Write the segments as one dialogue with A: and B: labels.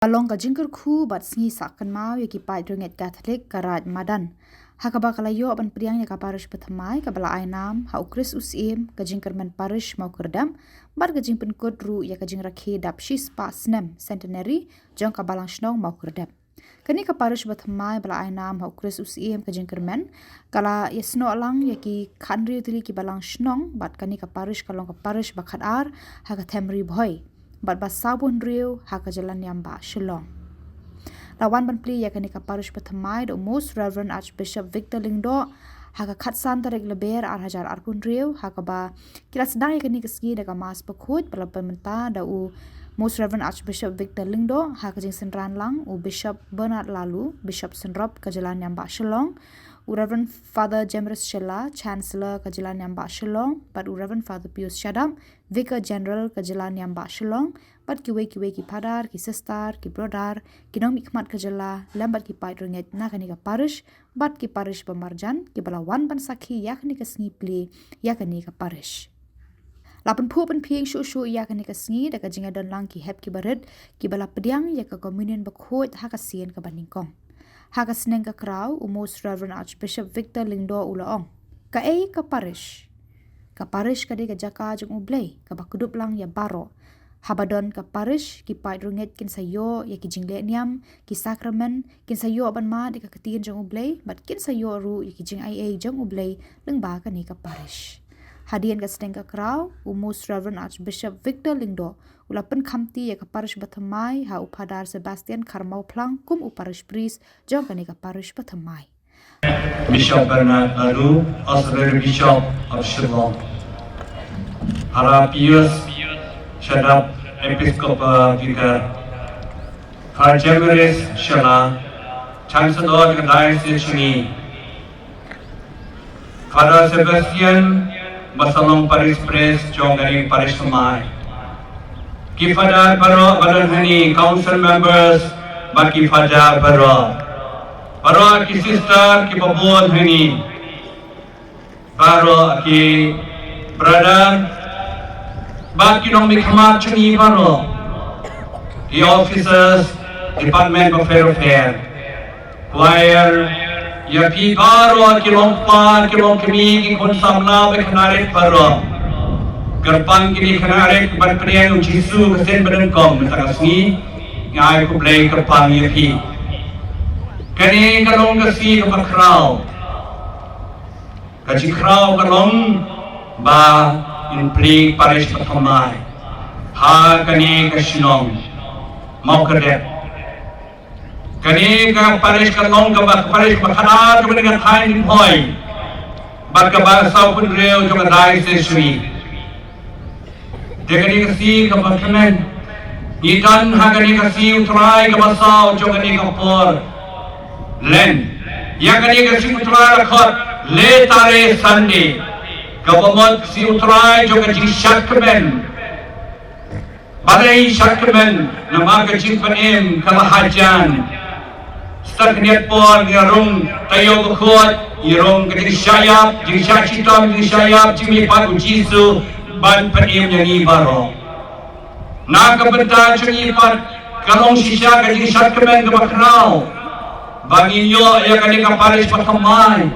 A: Along ka jingkar khu bat sngi sakan mau yaki pai dronget Catholic karaj madan. Hakaba kalayo aban priang yaka parish pathamai kabala ainam ha ukris usim ka jingkar men parish mau kerdam bar ka jingpen kodru yaka jing rakhe dapshis pa snem centenary jong ka balang shnong mau kerdam. Kani ka parish pathamai bala ainam ha ukris usim ka jingkar men kala yasno alang yaki khanri utili ki balang shnong bat kani ka parish kalong ka parish bakhat ar ha ka themri bhoi. Bat sabun riu haka jalan yamba Shillong. Lawan ban pli yakani ka parish pathamai do Most Reverend Archbishop Victor Lingdo haka khatsan tarek leber ar hajar arkun riu haka ba kila sedang yakani keski daga mas pakut bala pementa da u Most Reverend Archbishop Victor Lingdo haka jing senran lang u Bishop Bernard Lalu Bishop Senrop ka jalan yamba Shillong u Reverend Father Jemrus Shella Chancellor ka jalan yamba Shillong but u Reverend Father Pius Shadam Vicar General ka jalan yamba Shillong but ki padar ki sister ki brother ki nom ikmat ka jala lambat ki pai ronget na kani ka parish but ki parish pemarjan ki bala wan ban sakhi yakni ka sngi pli yakni ka parish lapan pu pen pieng shu yakni ka sngi da ka jinga don lang ki hep ki baret ki bala pediang ya ka communion bakhot ha ka sien ka baningkom ha ka sneng ka kraw u Most Reverend Archbishop Victor Lingdo ulaong ka ka parish kadi ka jaka jung ublay ka bakudup lang ya baro habadon ka parish ki pai runget kin sayo ya ki jingle niam ki sakramen kin sayo aban ma di ka katin jung ublay bat kin sayo ru ya ki jing ia jung ublay leng ba ka ni ka parish hadian ka steng ka kraw u Most Reverend Archbishop Victor Lingdo ulapan khamti ya ka parish bathamai ha upadar Sebastian Karmau Plang kum u parish priest jong ka ni ka parish bathamai
B: Bishop Bernard Lalu, Auxiliary Bishop of Shillong. Hara Pius Shadap Episcopal Vicar. Father Jemrus Shella, Chancellor of the Diocese Shini. Father Sebastian Basalong Parish Priest Jongari Parish Samai. Ki Father Baro Balanhani Council Members Baki Father Baro. Baro ki sister ki babon hani. Baro ki brother. Baki nong mikhamat chuni baro. The officers, Department of Fair Affair. Choir, ya pi baro ki longpan ki long kami ki kon samna be khanaret baro. Gerpang ki khanaret ban priang Jisu kesen badan kom tagasni ngai ko play gerpang ya pi. Kani kalong kasi kapakraw kajikraw kalong ba in pli parish pathamai ha kani kasinong mau kerja kani ka parish kalong ka parish pakhana jong dengan thai nin hoi bat ka ba sau pun reo jong dai se sri dekani kasi ka pakhanen ikan ha kani kasi utrai ka basau jong kani ka por Len, yang kani kasi utrai rakhot le tare Sunday, government si utrai jo kasi shakmen, balai shakmen, nama kasi panem kalahajan, stakniat por ngarung tayo bukhot, irong kasi syayap, jadi syacitam jadi syayap, jadi patu Jisu ban panem yang ibaro. Nak kebentar jadi pat kalong sisya kasi shakmen kebakrau. Bagi yo ya kani ka parish pathamai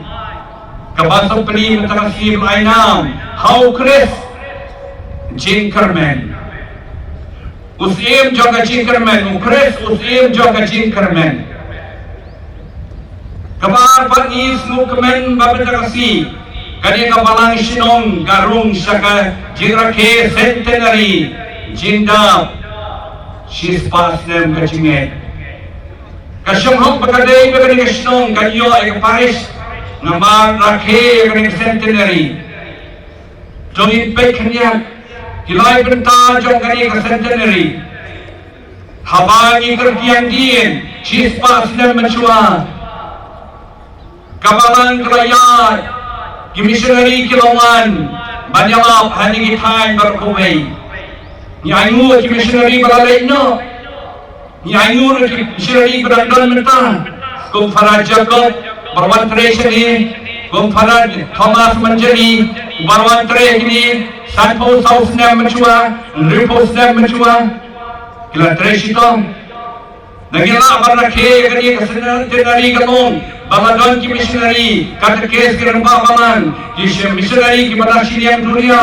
B: kabasang peli matakasim ainam how Chris Jinkerman usim joga Jinkerman Chris usim joga Jinkerman kabar pangis mukmen babetakasi kani ka balang sinong garung saka jirake centenary jinda shispas nem kachinget Kasyong hong pagkaday bagay kasyong kanyo ay kaparis na marakhe bagay centenary. Jong inpay kanya kilay benta jong kani ka centenary. Habangi kerkiang din chispas na mansua. Kabalang kelayat kimissionary kilongan banyalap hani gitay barkumay. Nyangu kimissionary balalay no. Nyangur syari berandon mentah kum Farad Jacob barwan treasure ni kum Farad Thomas Manjari barwan treasure ni Sanpo South Nam Menchua Ripo Nam Menchua kila treasure tom Nagila barakhe kani kesenar tenari kanon baladon ki missionary kata kes kiran babaman ki missionary ki bada siniam dunia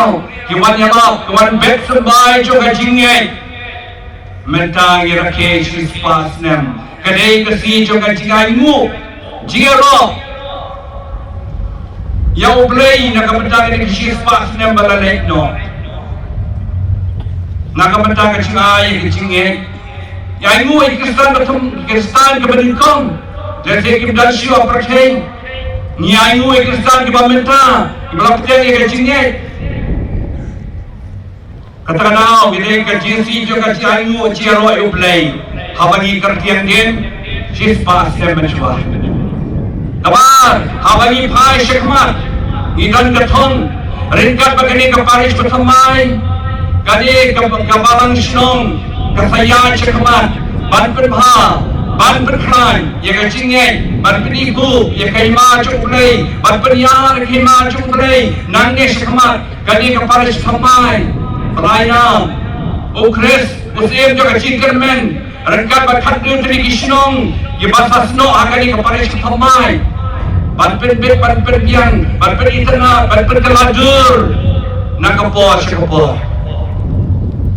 B: ki wan yama ki wan bet sambai jo gajinge mentang irakhe shis pasnem kadai kasi jo gajingai mu jiro ya oblei nakamentang ni shis pasnem balalek no nakamentang gajingai gajinge yang mu Kristan betul Kristan kebenaran dan saya kita siapa percaya ni yang mu Kristan kebamenta kebelakang yang kecilnya katakan awak kita kecil juga kecil mu ciaro uplay habagi kertian din sispa semenjua kabar habagi pai syekmat idan ketong ringkat begini keparis bertemai kadi kebalang senong kesayaan syekmat ban penha ban berklan ya kecingnya ban peniku ya kaima cukulai ban penyar kaima cukulai nangnya syekmat kadi keparis sampai pelayan ukres usim juga cingkermen ringkat bakat dun tadi kisnong ya bahasa sno akadi keparis sampai ban penbet ban penbiang ban penitena ban penkelajur nakapor syekapor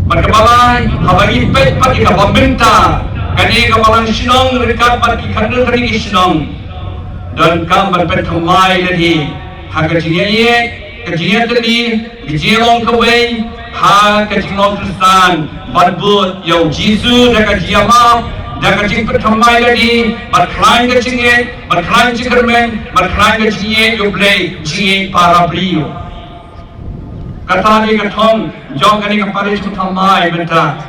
B: Berkebalan, habagi pet pati kabamenta, kani kabalan sinong rekat pati kandil tadi sinong, dan kam berpet kemai lagi, hakajinya ye, kajinya tadi, gejilong kawai, ha kajilong Kristan, badbut yau Jisu dah kajia ma, dah kajing pet kemai lagi, berkelain kajingnya, berkelain cikermen, berkelain kajingnya yublay, jingnya para beliau. Kata ni ketong jong kani keparis utamai benta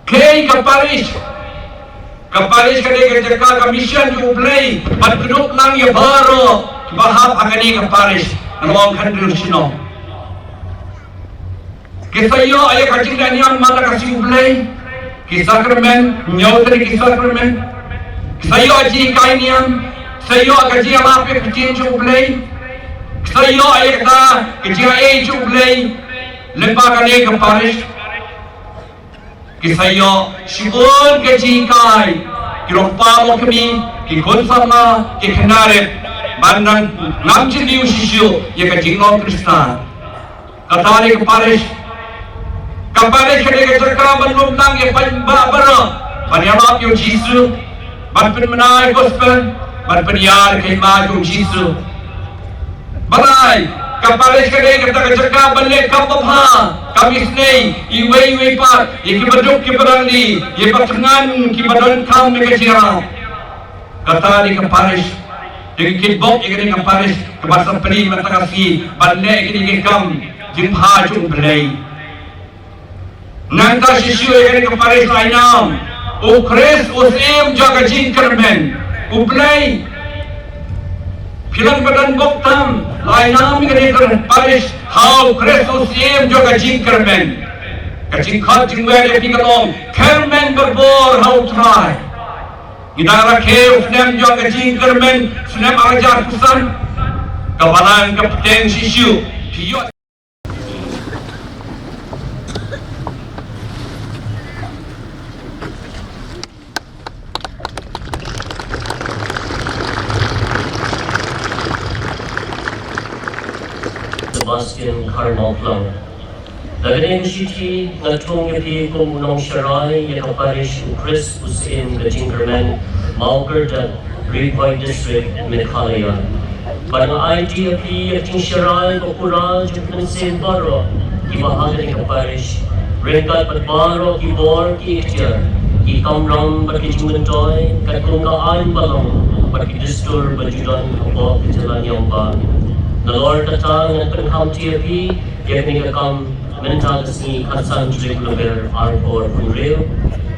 B: kei keparis kani kejaka kamision jublay pat keduk lang ya baro bahap akani keparis ngomong kandil sino kisayo ayah kacing danian mata kasih ublay kisah kermen nyau tadi kisah kermen kisayo aji kainian sayo akaji amape kecil jublay Sayo ayakta kejia jublay lempa kane keparis kisayo shibun kejikai kiropa mo kami kikon sama kiknaret bandang namjin liu shishu ya kejingong Kristan katane keparis kane kejarka bandung nang ya panbabara panyama yo Jisu banpen menai gospel banpen yar kaima yo Jisu Balai, kapalis kade kata kejaka balik kapapha, kamis nei, iwei pat, ikibaduk kibarali, ipatangan kibadon kam megajira. Kata di kapalis, ikibok ikini kapalis, kebasa peri matakasi, balik ikini kam, jimpha jum belai. Nanta sisyu ikini kapalis lainam, ukres usim jaga jingkermen, ublay. Filan badan boktam, lainam kini Paris, how Kristus im juga jingkermen, kajingkat jingwel epikalong, kermen berbor how try. Kita rakhe usnem juga jingkermen, usnem ajar kusan, kawalan kapten sisyu, tiyo.
C: Sebastian Karnoplang. Daging Shiti, Natung Yapi Kumunong Sharai, Yakaparish, Chris Usim, the Jinkerman, Malgerda, Ripoy District, Mekhalaya. Bang ITP, Yating Sharai, Bokura, Jipinsin Baro, Kibahagan Yakaparish, Rinkat Patbaro, Kibor, Kiitier, Kikamram, Bakijuntoy, Katunga Ain Balong, Bakidistur, Bajudan, Kabok, Kitilan Yamba. The Lord Tatang and Penham TFP, Yakni Kakam, Mental Sni, Katsan Jig Luber, Arpor Punreo,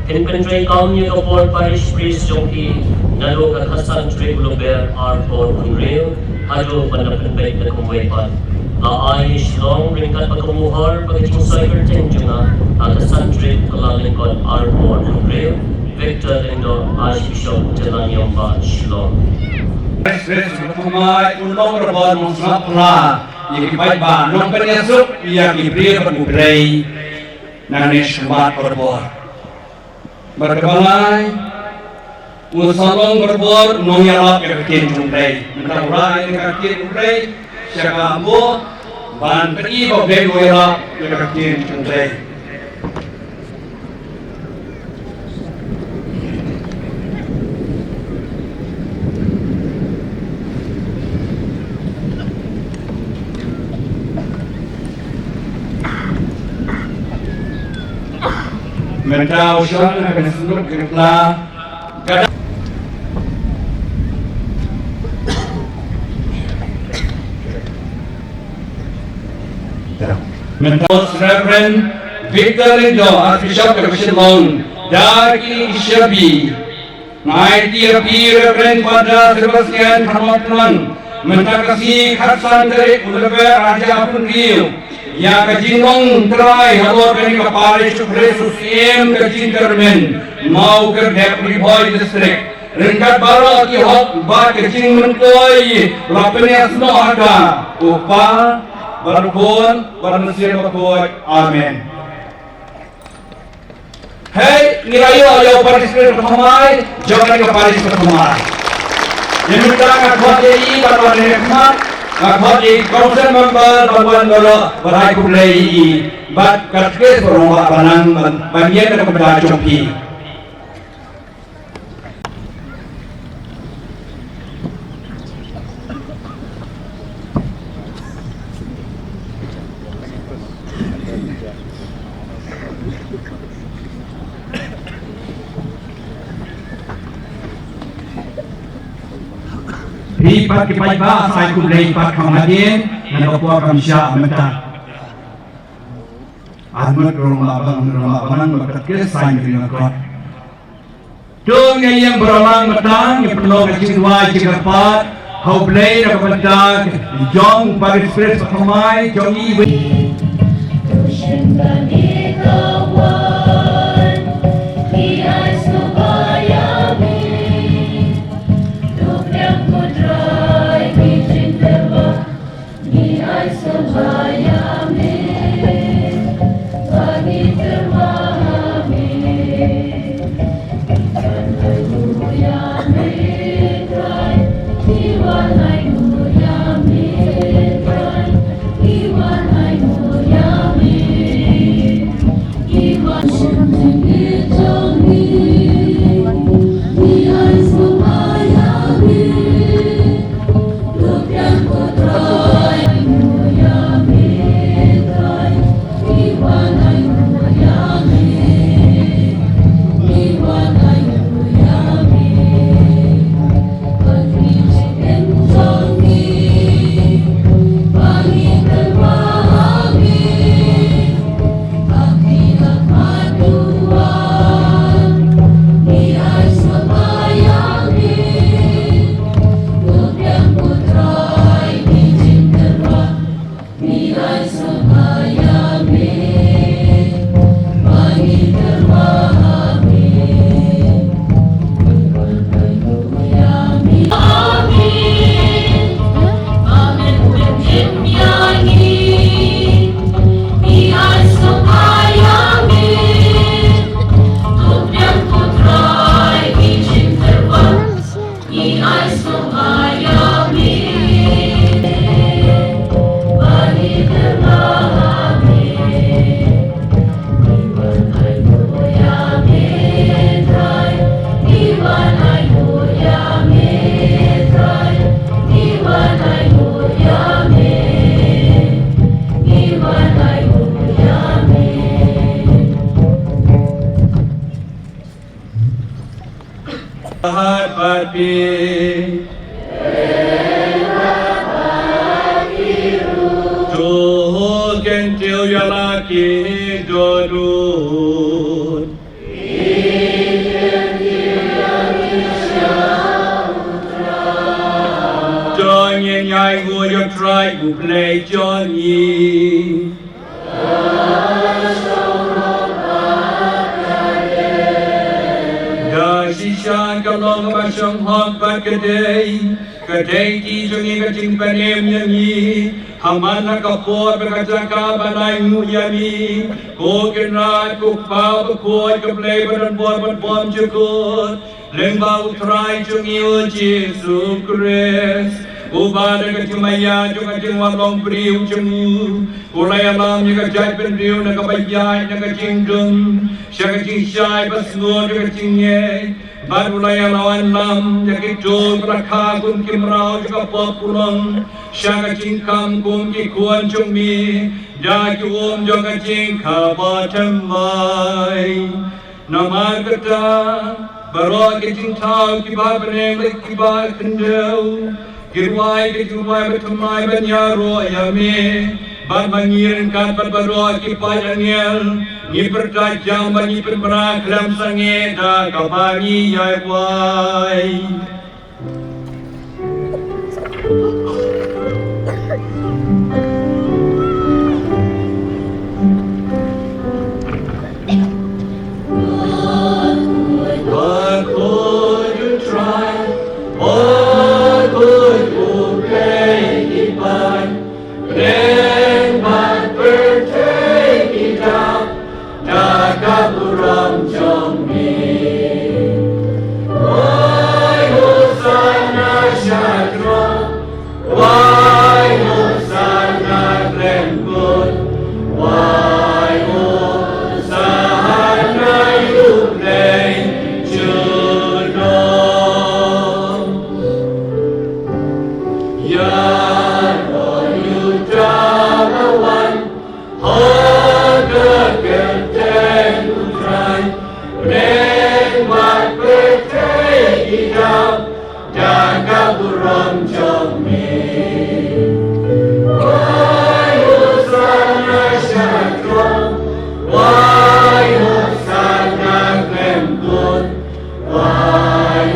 C: Pinpendre Kam Yakapor Parish Priest Jonki, Nalo Katsan Jig Luber, Arpor Punreo, Hado Panapenbek na Kumwepan. La Aish Long Ringkat Pagkumuhar, Pagkiting Cyber Tenjuna, Katsan Jig Kalalingkot, Arpor Punreo, Victor Lindo, Archbishop Telanyamba, Shilong.
B: Express berkumai unong rebon monsapla yang baik ba nong penyesuk yang diberi berbubrei nangis semat berbor berkebalai usalong berbor nongyalap kakin jumpai mentang rai kakin jumpai siapa ambo ban pergi bagai goyalap kakin jumpai Mentau syarana akan seluruh kerana kadang Mentau Reverend Victor Lindo Archbishop of Shillong dari Isyabi Naiti Reverend Pada Sebastian Khamatuan mentakasi khadsan dari Ulama Raja Punriu yang kajinong terai halor dari kepala Yesus M kajingermen mau ke Deputy Boy District ringkat baru ki hok ba kajing mentoi lapenya sno ada upa berkon bermanusia berkon amin. Hey nirayo ayo partisipasi pertama jangan kepala pertama yang kita akan buat ini pada nikmat Akhwat di kawasan member bantuan dolo berai kublai bat katkes beromba banang bagian dari kepada jompi. Ripat kipai ba sai kublai pat khamadin nanopor kamsha amata Ahmad rumah banang bakat ke sai dengan kuat Tung yang berolang matang yang perlu kecil dua jika pat kublai dapat jong partisipasi pertama jong ibu Hati Tuh gentil ya laki dorun Jangan nyai gue try gue play Johnny Shah Kalong Basham Hog Bakaday, Kaday Tijuni Kating Panem Yami, Hamana Kapor Bakataka Banai Muyami, Kogan Rat Kukpa Bakoi Kaplay Badan Borban Bom Chukut, Lemba Utrai Chungi Jesu Christ. Ubada kacimaya juga jingwa long priu jemu, ulai alam juga jai priu naga bayai naga jingdum, syaga jingshai basnur juga jingye, bar ulai alawan lam jaga jol prakha kum kimrau juga populang, syaga jingkam kum kikuan jumi, jagi juga jingka batamai, nama kata baru kejingtau kibar beneng kibar kendau. Kirwai bertumai banyaro ayame, ban mangirin kat berbaro kipai angel, ni bertajam bani berberak dalam sange dah kabani yai wai. What could you try? What could you play by? Then but take it up, Nagapuram Jommi. Why Hosanna Shadra? Why Hosanna Glenwood? Why Hosanna you play? Nagapuram Jommi. Why Hosanna Shadra? Why Hosanna Glenwood? Why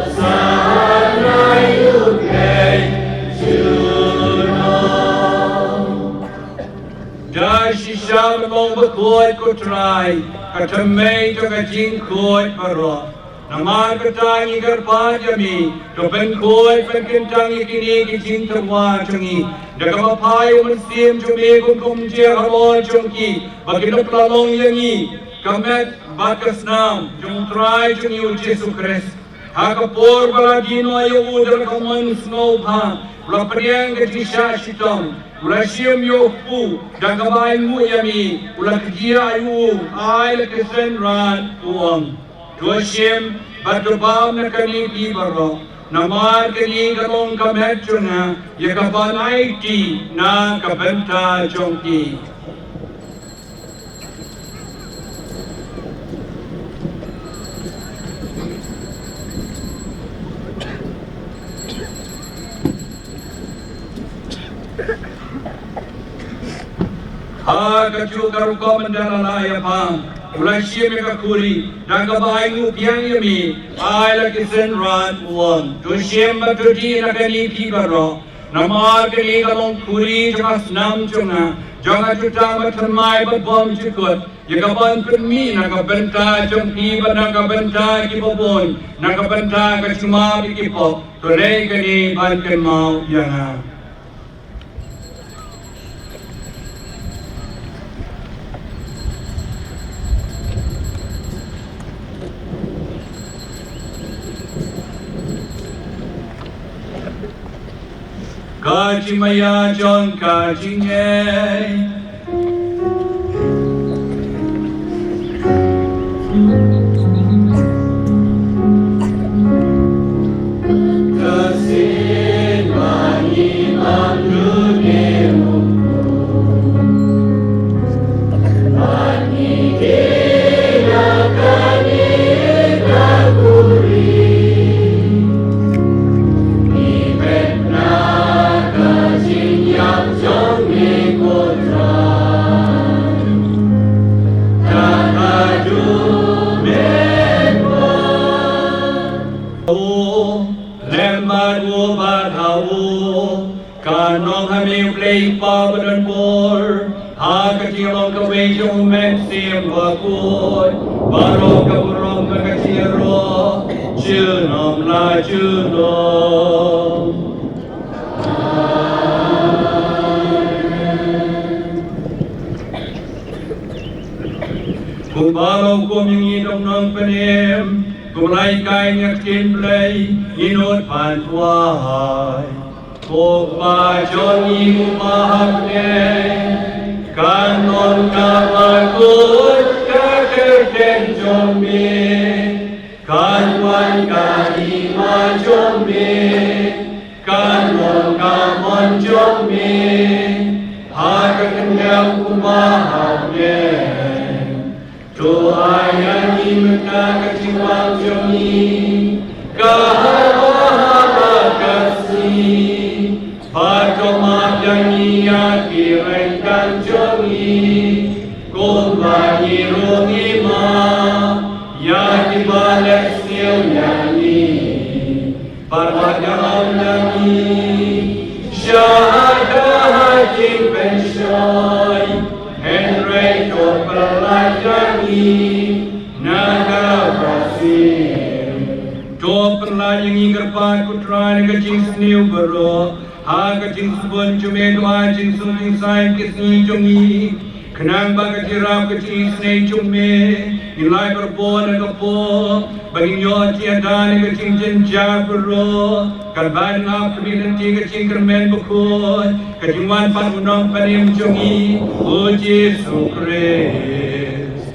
B: Hosanna UK Juno? Dashi Shalom Bakoi Kutrai, Katamay Tagajin Koi Paro. Naman katangi garpajami, kapan koi pagkintangi kini kijing terwa chungi, dagamapayo mansim chumi kum jir halon chungki, baginap lalong yangi, kamet bakas nam, jung try chungi u Jesu Christ, hakapor baladino ayo udal kaman snow pa, lapariang kajisha shitam, ulashim yo fu, dagamay mu yami, ulakjia ayu, ay lakisen ran tuang. Tuasim batubam na kanipi baro, namar kani kalong kametuna, yakabanay ti na kabenta jongki. Ha kaju karuka mandala ya pam. Ulashia mekakuri, dagabai mu piang yami, ay lakisen ran uang. Tushiem batuti nakani pibaro, namar kani kalong kuri jangas nam chunga, jangan juta matamai babom chukut, yakaban permi nakabenta jongpi ba nakabenta kipopon, nakabenta kachuma bikipop, tolay kani bankan mau yana. Kajimaya John Kajinye. Kasin mani mandunemu, mani kira kani kaguri. Kanong hami play pa badan por, ha kacilong kaway yung men sim wakut, baro kaburong kakasiro, chư nom la chư nom. Cùng ba lâu cùng những ý đông nông bên em, cùng lại cài nhạc trên play, ý nốt phản thoại. Cùng ba cho ý cùng ba hạc nè, can non ca ba cốt, ca kê trên trong mê, can quan ca ý ma trong mê, can non ca mon trong mê, hạ ca kinh nhau cùng ba hạc nè. Doa imka keciwang joni kahaba kasih Padoma dania kirenkan joni Kumba irungima Ya dibalik sil nyanyi Parwadam nyanyi Syahadah hajim pensyoy Henry Copperlajani Naga Brazil Copperlajangi Gerpat Putra Negajing Seniu Bero Hagajing Subun Jume Dua Jing Sungking Sai Kisni Jungi Kenang Bagatirap Kecing Senei Jume Nilai Berbon Negapo Bagi Nyot Tiada Negajing Jenja Bero Kalban Ngap Kebidan Tiga Cingkermen Bukut Kejingwan Panunong Panim Jungi O Jesu Christ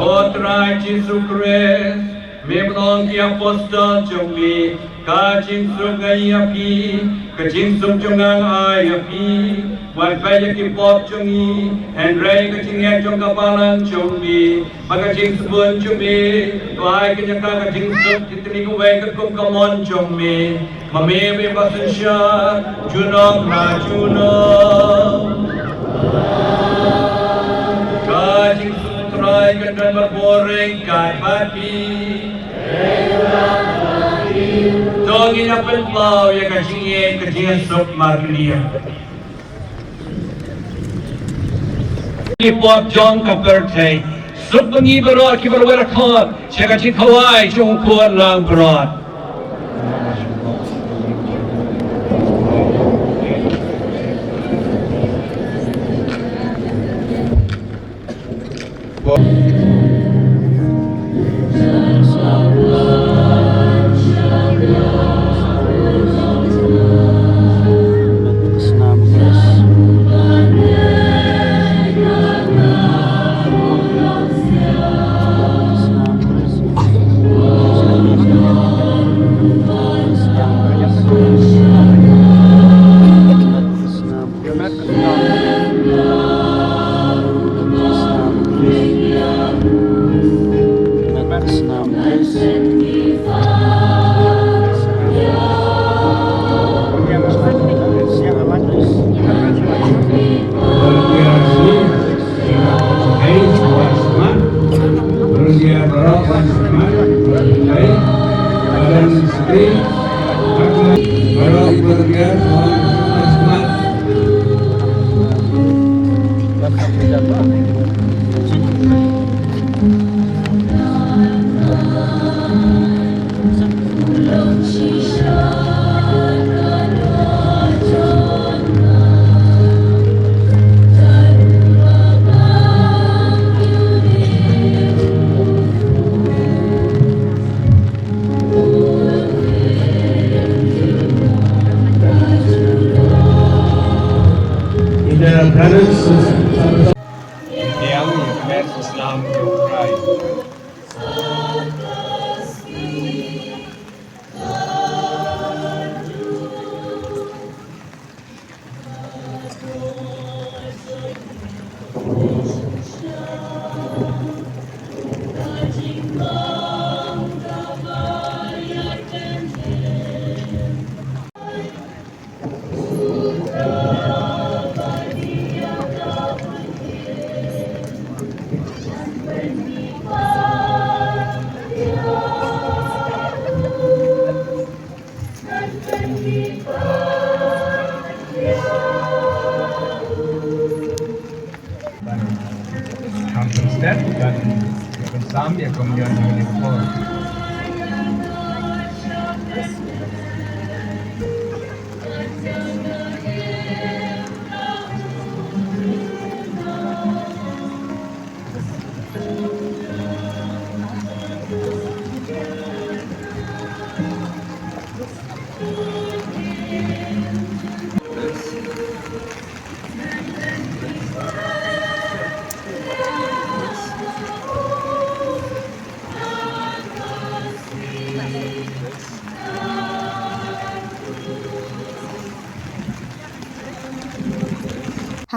B: Putra Jesu Christ Memang dia apostol Jungi Kajing sungai api, kajing sung jungang api, wan paya ki pop jungi, Henry kajing ya jung kapalang jungi, bagajing sebun jungi, tuai kenyaka kajing sung titini kuwai kekum kamon jungi, mame be basensya, junong na junong. Kajing sung trai kendan berboreng kat pati, Dongin apel plau ya kajing sok marlia. Pop John Kaperte, sok bengi berot ki berwera khot, saya kajing kawai jong kuat lang berot.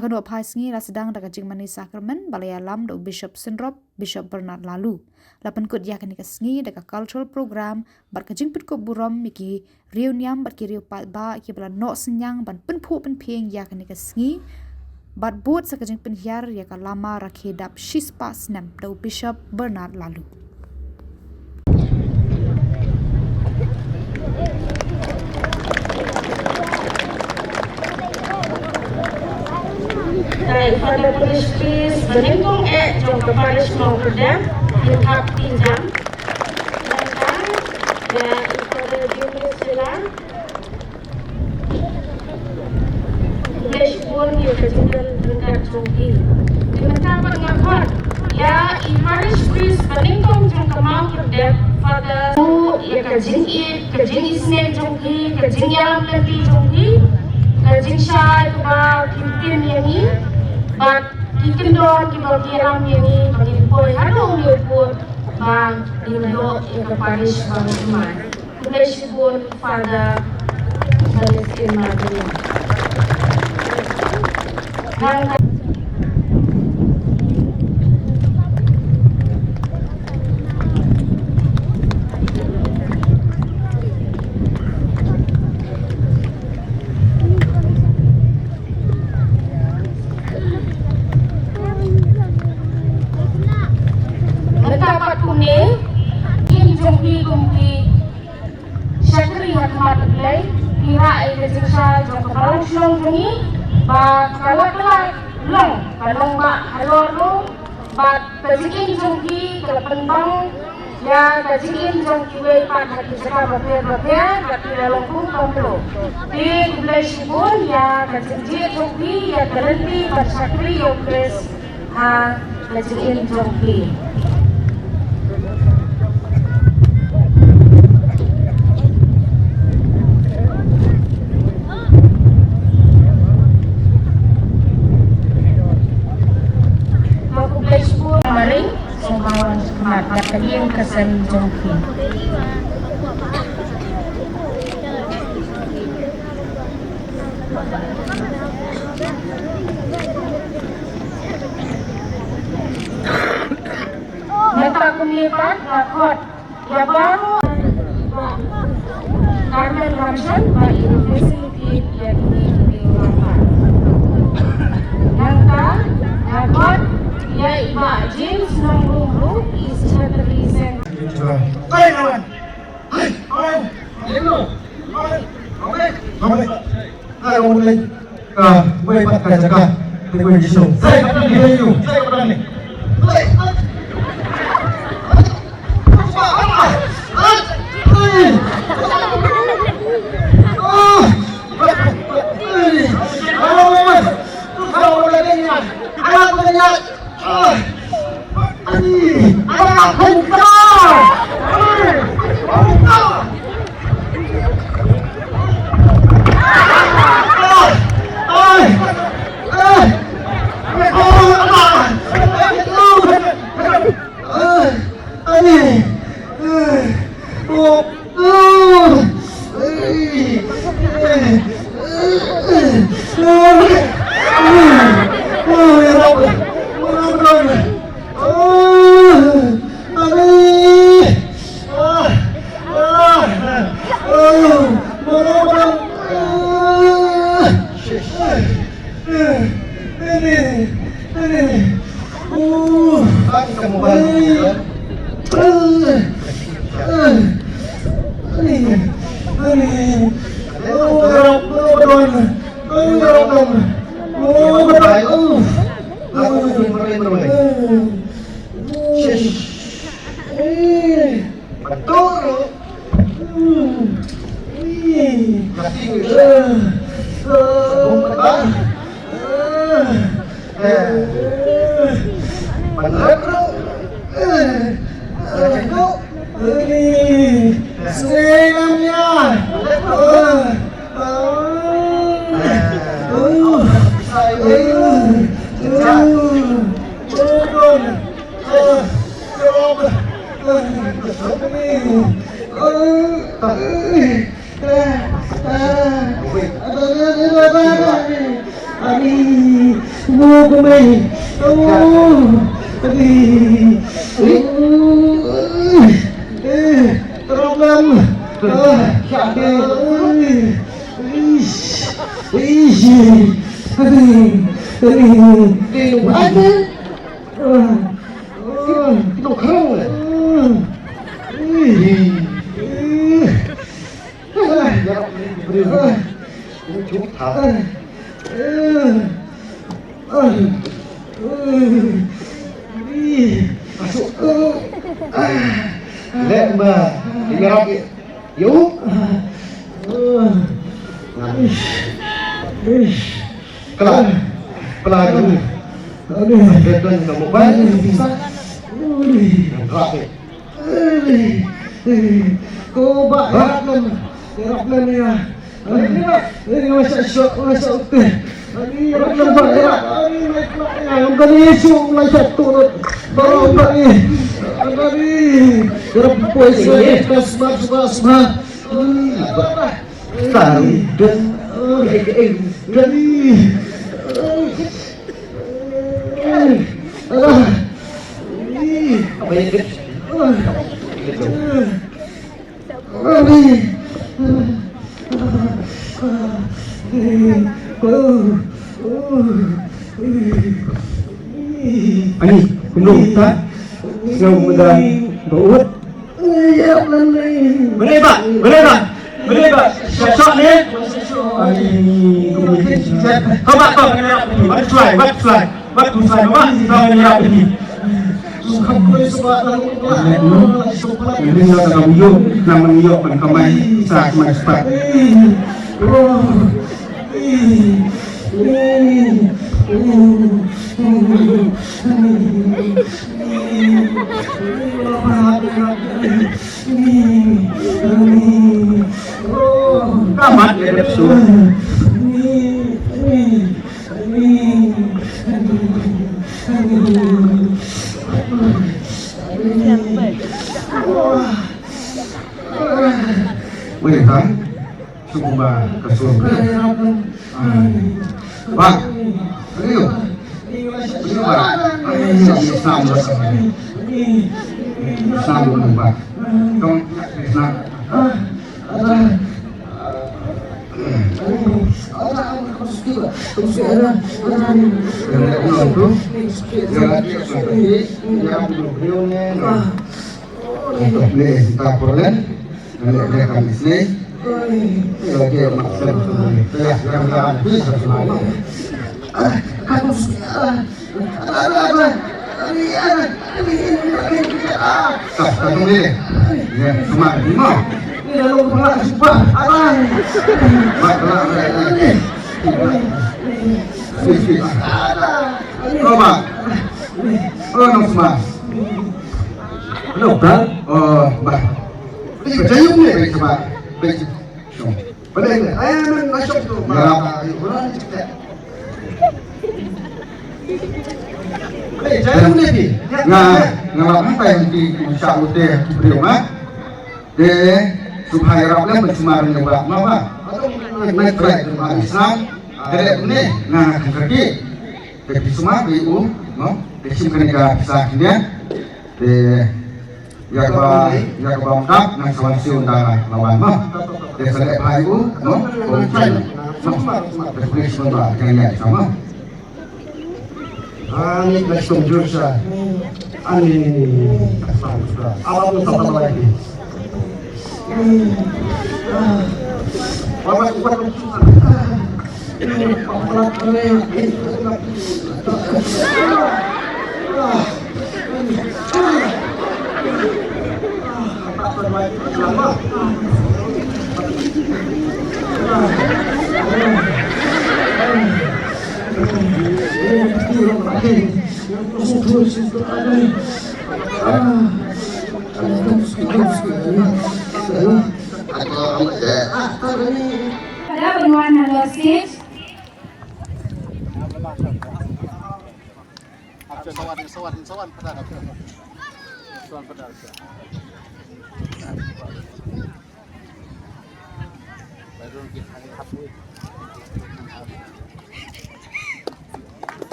A: Hakan do phai sngi la sedang daga jing mani sakramen balaya lam do Bishop Sindrop Bishop Bernard Lalu lapan kut yakan ka sngi daga cultural program bar ka jing pit ko burom miki reuniam bar ki riu pat ba ki bala no senyang ban penpu penpeng yakan ka sngi bat bot sa ka jing penhiar ya ka lama rakhedap shispa snam do Bishop Bernard Lalu.
D: Pada peris-peris beningkong jong keparis mau kedam lengkap pinjam sedangkan pada jenis silang pun ya kejudan lengkap jongki dimentapa ngakot ya iparis peris beningkong jong kemau kedam pada ya kejing isnen jongki kejing yalam lagi jongki kejing syai kuba kimpin yangi but ikan don di bagian ini bagi boy halo ni pun bang indo yang keparis bang teman Malaysia pun pada Palestin Madrid Kajingin jong kiwe pan hati seka baper tapi dalam pun komplo di Malaysia pun ya kajingin jong ki ya terhenti bersakri ya kres ha kajingin jong ki Maku Malaysia pun kemarin Sumbawan Semat Batalion Kesan Jongki. Meta kumipat lakot ya baru Carmen Ramshan by University yang di Ulama. Nangka lakot ya Iba James Nonglu is represent.
E: Hai kawan. Hai. Ini Oke. Ayo mulai. Gue pat jaga. Gue jisu. Saya pada ni. Saya pada ni. kumay. Problem. Kita kerang. Let me figure out you. Kelak, pelaju. Betul kamu banyak bisa. Kelak. Kau baik kan ya. Ini masa syok, masa utuh. Ini nampak ya. Yang kali isu mulai satu. Baru kali. Kali. Terpuas saya semua. Tahu dan dari. Apa yang kita? Ani, kundung tak? Ngau muda baut. Ya boleh pak. Shot ni. Ani, kemudian kau kau kena buat fly. Buat kau kena ini. Ini nak kau nama yuk kamai sak cepat. Kamat ya betul. Boleh kan? Cuba kesuruh. Bang, ayo. Sambung Bang. Kau nak? Untuk beli kita perlen, beli kami sini. Lagi maksud ya, jangan bisa semua. Harus tunggu ni. Ya, semua lima. Ini lalu pelak sebab abang. Coba. Noh semua. Noh kan? Bah. Ini percaya ni baik sebab. Baik. Pada ini, ayam masuk tu. Berapa? Jangan ni. Apa yang diucap oleh beliau de supaya rakyat mencemar nyebab apa? Naik berat rumah Islam, derek ni kerja. Tapi semua beliau, desim kerja pisah dia, de ya kebangkap nak sawasi undangan lawan de selek beliau, konsen, berkulis semua jangan sama. Ani kasih jurusan, ani apa pun tak lagi. Bapak
D: Pada penuan number 6.
F: Sawan pada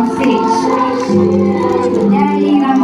G: on stage. Yay, Rama.